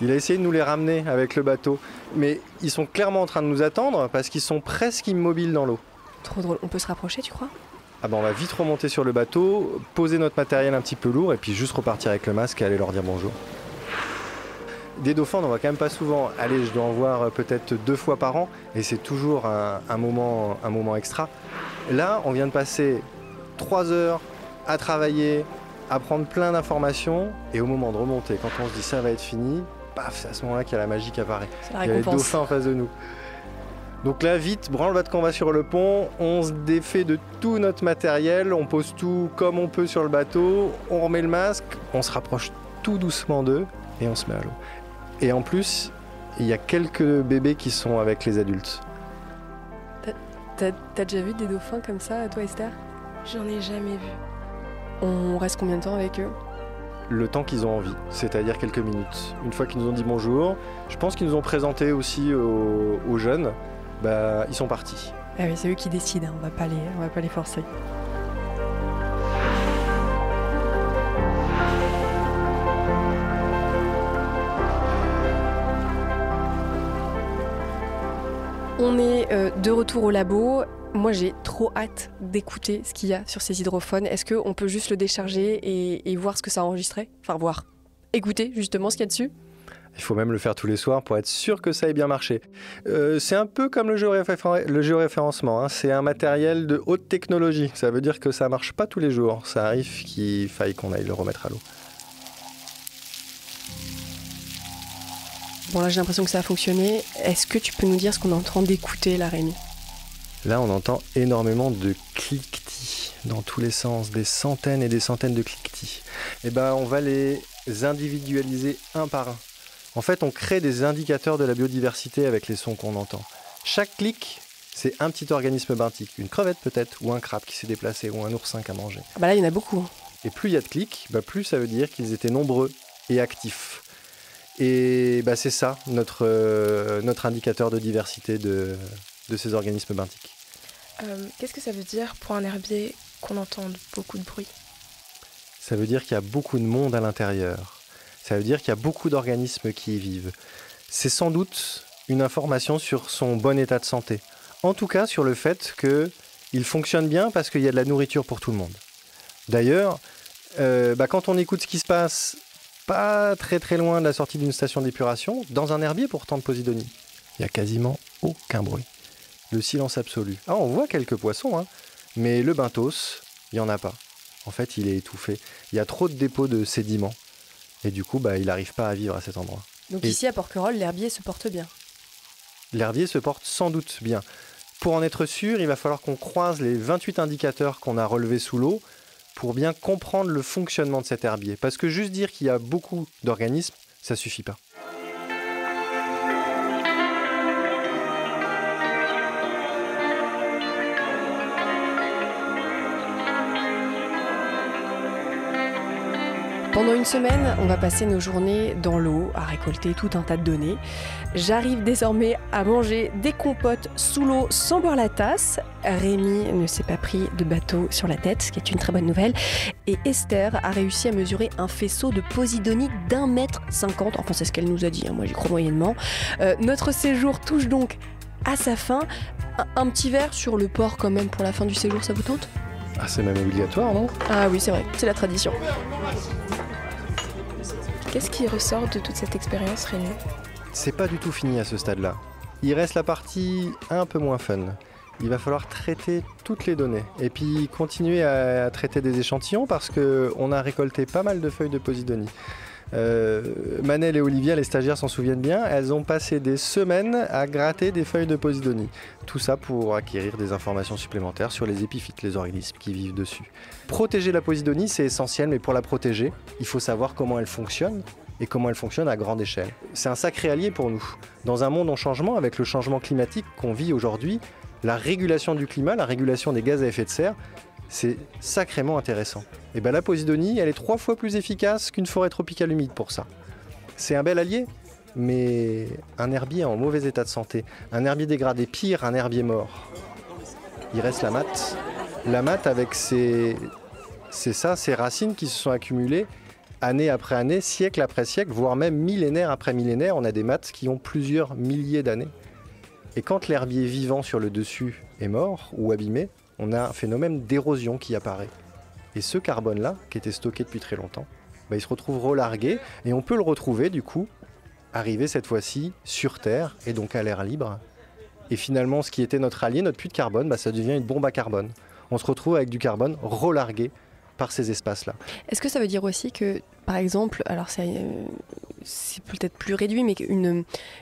Il a essayé de nous les ramener avec le bateau. Mais ils sont clairement en train de nous attendre parce qu'ils sont presque immobiles dans l'eau. Trop drôle. On peut se rapprocher, tu crois? Ah bah on va vite remonter sur le bateau, poser notre matériel un petit peu lourd et puis juste repartir avec le masque et aller leur dire bonjour. Des dauphins, on n'en voit quand même pas souvent. Allez, je dois en voir peut-être 2 fois par an et c'est toujours un moment extra. Là, on vient de passer 3 heures à travailler, à prendre plein d'informations et au moment de remonter, quand on se dit ça va être fini, paf, c'est à ce moment-là qu'il y a la magie qui apparaît. C'est la Il y a les récompense. dauphins en face de nous. Donc là, vite, branle-bas de canvas sur le pont, on se défait de tout notre matériel, on pose tout comme on peut sur le bateau, on remet le masque, on se rapproche tout doucement d'eux et on se met à l'eau. Et en plus, il y a quelques bébés qui sont avec les adultes. T'as déjà vu des dauphins comme ça, toi Esther? J'en ai jamais vu. On reste combien de temps avec eux? Le temps qu'ils ont envie, c'est-à-dire quelques minutes. Une fois qu'ils nous ont dit bonjour, je pense qu'ils nous ont présenté aussi aux jeunes, ils sont partis. Ah oui, c'est eux qui décident, on va pas les forcer. On est de retour au labo. Moi, j'ai trop hâte d'écouter ce qu'il y a sur ces hydrophones. Est-ce qu'on peut juste le décharger et voir ce que ça a enregistré? Enfin, écouter justement ce qu'il y a dessus? Il faut même le faire tous les soirs pour être sûr que ça ait bien marché. C'est un peu comme le géoréférencement, hein. C'est un matériel de haute technologie. Ça veut dire que ça marche pas tous les jours. Ça arrive qu'il faille qu'on aille le remettre à l'eau. Bon, là, j'ai l'impression que ça a fonctionné. Est-ce que tu peux nous dire ce qu'on est en train d'écouter, là, Rémi? Là, on entend énormément de cliquetis dans tous les sens, des centaines et des centaines de cliquetis. On va les individualiser un par un. En fait, on crée des indicateurs de la biodiversité avec les sons qu'on entend. Chaque clic, c'est un petit organisme benthique, une crevette peut-être, ou un crabe qui s'est déplacé, ou un oursin qui a mangé. Ah bah là, il y en a beaucoup. Et plus il y a de clics, plus ça veut dire qu'ils étaient nombreux et actifs. Et c'est ça, notre indicateur de diversité de ces organismes benthiques. Qu'est-ce que ça veut dire pour un herbier qu'on entende beaucoup de bruit? Ça veut dire qu'il y a beaucoup de monde à l'intérieur. Ça veut dire qu'il y a beaucoup d'organismes qui y vivent. C'est sans doute une information sur son bon état de santé. En tout cas, sur le fait qu'il fonctionne bien parce qu'il y a de la nourriture pour tout le monde. D'ailleurs, quand on écoute ce qui se passe pas très très loin de la sortie d'une station d'épuration, dans un herbier pourtant de Posidonie, il n'y a quasiment aucun bruit. Le silence absolu. Ah, on voit quelques poissons, hein, mais le benthos, il n'y en a pas. En fait, il est étouffé. Il y a trop de dépôts de sédiments. Et du coup, il n'arrive pas à vivre à cet endroit. Donc ici, à Porquerolles, l'herbier se porte bien. L'herbier se porte sans doute bien. Pour en être sûr, il va falloir qu'on croise les 28 indicateurs qu'on a relevés sous l'eau pour bien comprendre le fonctionnement de cet herbier. Parce que juste dire qu'il y a beaucoup d'organismes, ça suffit pas. Pendant une semaine, on va passer nos journées dans l'eau à récolter tout un tas de données. J'arrive désormais à manger des compotes sous l'eau sans boire la tasse. Rémi ne s'est pas pris de bateau sur la tête, ce qui est une très bonne nouvelle. Et Esther a réussi à mesurer un faisceau de posidonie d'1,50 m. Enfin, c'est ce qu'elle nous a dit, moi j'y crois moyennement. Notre séjour touche donc à sa fin. Un petit verre sur le port quand même pour la fin du séjour, ça vous tente ? Ah, c'est même obligatoire, non ? Ah oui, c'est vrai, c'est la tradition. Qu'est-ce qui ressort de toute cette expérience, Rémi ? C'est pas du tout fini à ce stade-là. Il reste la partie un peu moins fun. Il va falloir traiter toutes les données et puis continuer à traiter des échantillons parce qu'on a récolté pas mal de feuilles de posidonie. Manel et Olivia, les stagiaires, s'en souviennent bien, elles ont passé des semaines à gratter des feuilles de posidonie. Tout ça pour acquérir des informations supplémentaires sur les épiphytes, les organismes qui vivent dessus. Protéger la posidonie, c'est essentiel, mais pour la protéger, il faut savoir comment elle fonctionne et comment elle fonctionne à grande échelle. C'est un sacré allié pour nous. Dans un monde en changement, avec le changement climatique qu'on vit aujourd'hui, la régulation du climat, la régulation des gaz à effet de serre, c'est sacrément intéressant. Et bien la posidonie, elle est 3 fois plus efficace qu'une forêt tropicale humide pour ça. C'est un bel allié, mais un herbier en mauvais état de santé, un herbier dégradé, pire, un herbier mort. Il reste la matte. La matte avec ses racines qui se sont accumulées année après année, siècle après siècle, voire même millénaire après millénaire. On a des mattes qui ont plusieurs milliers d'années. Et quand l'herbier vivant sur le dessus est mort ou abîmé, on a un phénomène d'érosion qui apparaît. Et ce carbone-là, qui était stocké depuis très longtemps, il se retrouve relargué et on peut le retrouver du coup, arrivé cette fois-ci sur Terre et donc à l'air libre. Et finalement, ce qui était notre allié, notre puits de carbone, ça devient une bombe à carbone. On se retrouve avec du carbone relargué par ces espaces-là. Est-ce que ça veut dire aussi que, par exemple, alors c'est peut-être plus réduit, mais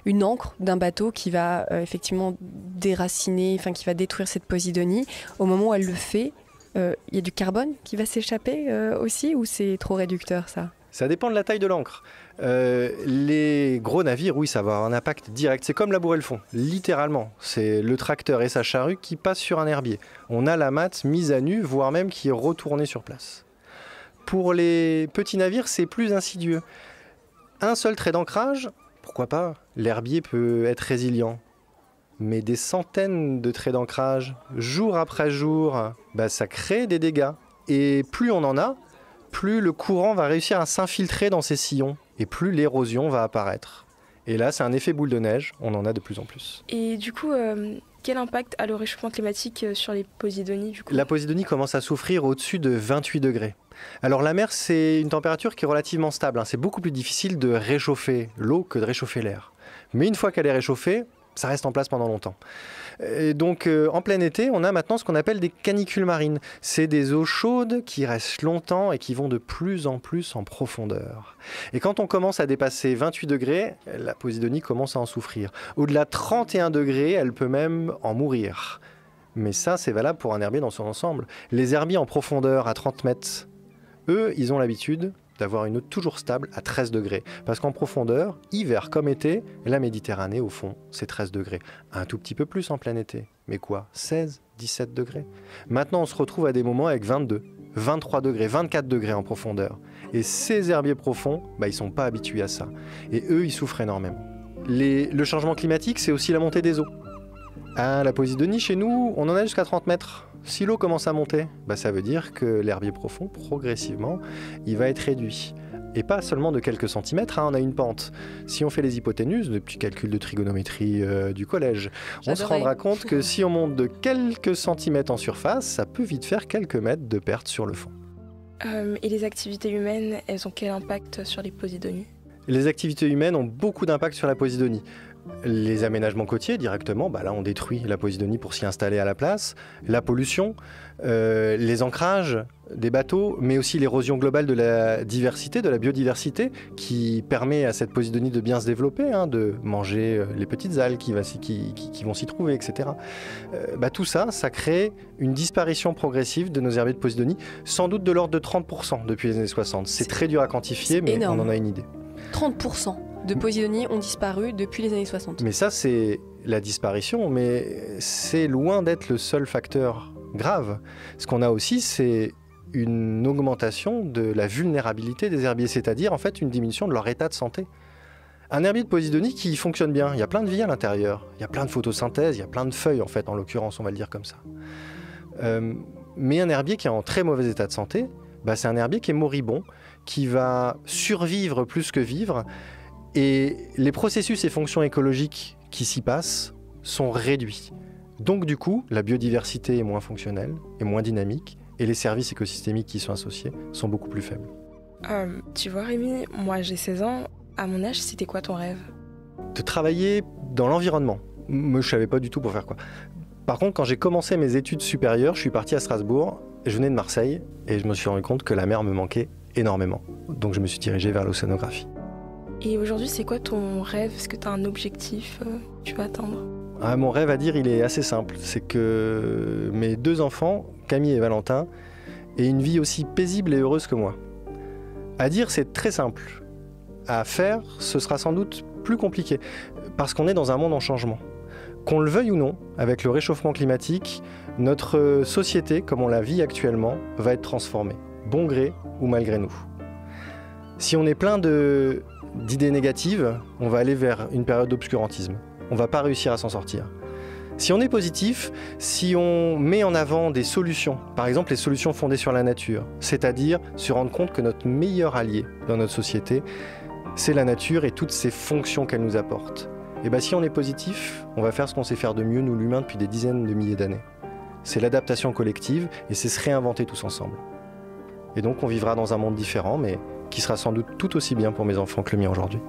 une ancre d'un bateau qui va effectivement déraciner, enfin qui va détruire cette posidonie, au moment où elle le fait, il y a du carbone qui va s'échapper aussi, ou c'est trop réducteur ça ? Ça dépend de la taille de l'ancre. Les gros navires, oui, ça va avoir un impact direct. C'est comme labourer le fond, littéralement. C'est le tracteur et sa charrue qui passent sur un herbier. On a la matte mise à nu, voire même qui est retournée sur place. Pour les petits navires, c'est plus insidieux. Un seul trait d'ancrage, pourquoi pas ? L'herbier peut être résilient. Mais des centaines de traits d'ancrage, jour après jour, ça crée des dégâts. Et plus on en a, plus le courant va réussir à s'infiltrer dans ces sillons et plus l'érosion va apparaître. Et là, c'est un effet boule de neige, on en a de plus en plus. Et du coup, quel impact a le réchauffement climatique sur les posidonies du coup ? La posidonie commence à souffrir au-dessus de 28 degrés. Alors la mer, c'est une température qui est relativement stable. C'est beaucoup plus difficile de réchauffer l'eau que de réchauffer l'air. Mais une fois qu'elle est réchauffée, ça reste en place pendant longtemps. Et donc en plein été, on a maintenant ce qu'on appelle des canicules marines. C'est des eaux chaudes qui restent longtemps et qui vont de plus en plus en profondeur. Et quand on commence à dépasser 28 degrés, la posidonie commence à en souffrir. Au-delà de 31 degrés, elle peut même en mourir. Mais ça, c'est valable pour un herbier dans son ensemble. Les herbiers en profondeur à 30 mètres, eux, ils ont l'habitude d'avoir une eau toujours stable à 13 degrés. Parce qu'en profondeur, hiver comme été, la Méditerranée, au fond, c'est 13 degrés. Un tout petit peu plus en plein été. Mais quoi ? 16, 17 degrés. Maintenant, on se retrouve à des moments avec 22, 23 degrés, 24 degrés en profondeur. Et ces herbiers profonds, ils ne sont pas habitués à ça. Et eux, ils souffrent énormément. Le changement climatique, c'est aussi la montée des eaux. À la posidonie, chez nous, on en a jusqu'à 30 mètres. Si l'eau commence à monter, ça veut dire que l'herbier profond, progressivement, il va être réduit. Et pas seulement de quelques centimètres, on a une pente. Si on fait les hypoténuses, le petit calcul de trigonométrie du collège, on se rendra compte que si on monte de quelques centimètres en surface, ça peut vite faire quelques mètres de perte sur le fond. Et les activités humaines, elles ont quel impact sur les posidonies ? Les activités humaines ont beaucoup d'impact sur la posidonie. Les aménagements côtiers, directement, là on détruit la Posidonie pour s'y installer à la place. La pollution, les ancrages des bateaux, mais aussi l'érosion globale de la diversité, de la biodiversité, qui permet à cette Posidonie de bien se développer, de manger les petites algues qui vont s'y trouver, etc. Tout ça crée une disparition progressive de nos herbiers de Posidonie, sans doute de l'ordre de 30% depuis les années 60. C'est très dur à quantifier, mais énorme. On en a une idée. 30% de Posidonie ont disparu depuis les années 60. Mais ça, c'est la disparition, mais c'est loin d'être le seul facteur grave. Ce qu'on a aussi, c'est une augmentation de la vulnérabilité des herbiers, c'est-à-dire en fait une diminution de leur état de santé. Un herbier de Posidonie qui fonctionne bien, il y a plein de vie à l'intérieur, il y a plein de photosynthèse, il y a plein de feuilles en fait, en l'occurrence, on va le dire comme ça. Mais un herbier qui est en très mauvais état de santé, c'est un herbier qui est moribond, qui va survivre plus que vivre, et les processus et fonctions écologiques qui s'y passent sont réduits. Donc du coup, la biodiversité est moins fonctionnelle, est moins dynamique, et les services écosystémiques qui y sont associés sont beaucoup plus faibles. Tu vois Rémi, moi j'ai 16 ans, à mon âge c'était quoi ton rêve ? De travailler dans l'environnement. Moi je savais pas du tout pour faire quoi. Par contre, quand j'ai commencé mes études supérieures, je suis parti à Strasbourg, je venais de Marseille, et je me suis rendu compte que la mer me manquait énormément. Donc je me suis dirigé vers l'océanographie. Et aujourd'hui, c'est quoi ton rêve ? Est-ce que tu as un objectif que tu veux atteindre ? Mon rêve à dire, il est assez simple. C'est que mes 2 enfants, Camille et Valentin, aient une vie aussi paisible et heureuse que moi. À dire, c'est très simple. À faire, ce sera sans doute plus compliqué. Parce qu'on est dans un monde en changement. Qu'on le veuille ou non, avec le réchauffement climatique, notre société, comme on la vit actuellement, va être transformée. Bon gré ou malgré nous. Si on est plein d'idées négatives, on va aller vers une période d'obscurantisme. On ne va pas réussir à s'en sortir. Si on est positif, si on met en avant des solutions, par exemple les solutions fondées sur la nature, c'est-à-dire se rendre compte que notre meilleur allié dans notre société, c'est la nature et toutes ses fonctions qu'elle nous apporte. Et si on est positif, on va faire ce qu'on sait faire de mieux, nous l'humain, depuis des dizaines de milliers d'années. C'est l'adaptation collective et c'est se réinventer tous ensemble. Et donc on vivra dans un monde différent, mais qui sera sans doute tout aussi bien pour mes enfants que le mien aujourd'hui.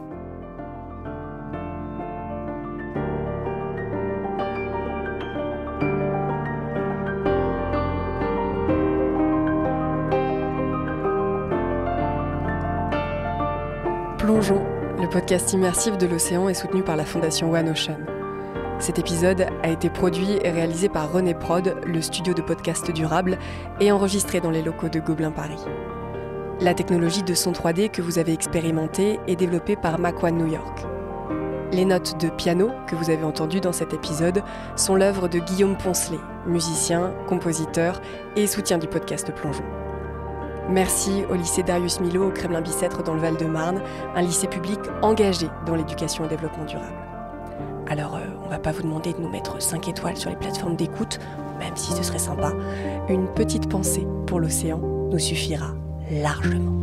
Plongeons, le podcast immersif de l'océan est soutenu par la fondation One Ocean. Cet épisode a été produit et réalisé par René Prod, le studio de podcast durable, et enregistré dans les locaux de Gobelin Paris. La technologie de son 3D que vous avez expérimentée est développée par Mach One New York. Les notes de piano que vous avez entendues dans cet épisode sont l'œuvre de Guillaume Poncelet, musicien, compositeur et soutien du podcast Plongeons. Merci au lycée Darius Milhaud au Kremlin-Bicêtre dans le Val-de-Marne, un lycée public engagé dans l'éducation et le développement durable. Alors, on va pas vous demander de nous mettre 5 étoiles sur les plateformes d'écoute, même si ce serait sympa. Une petite pensée pour l'océan nous suffira largement.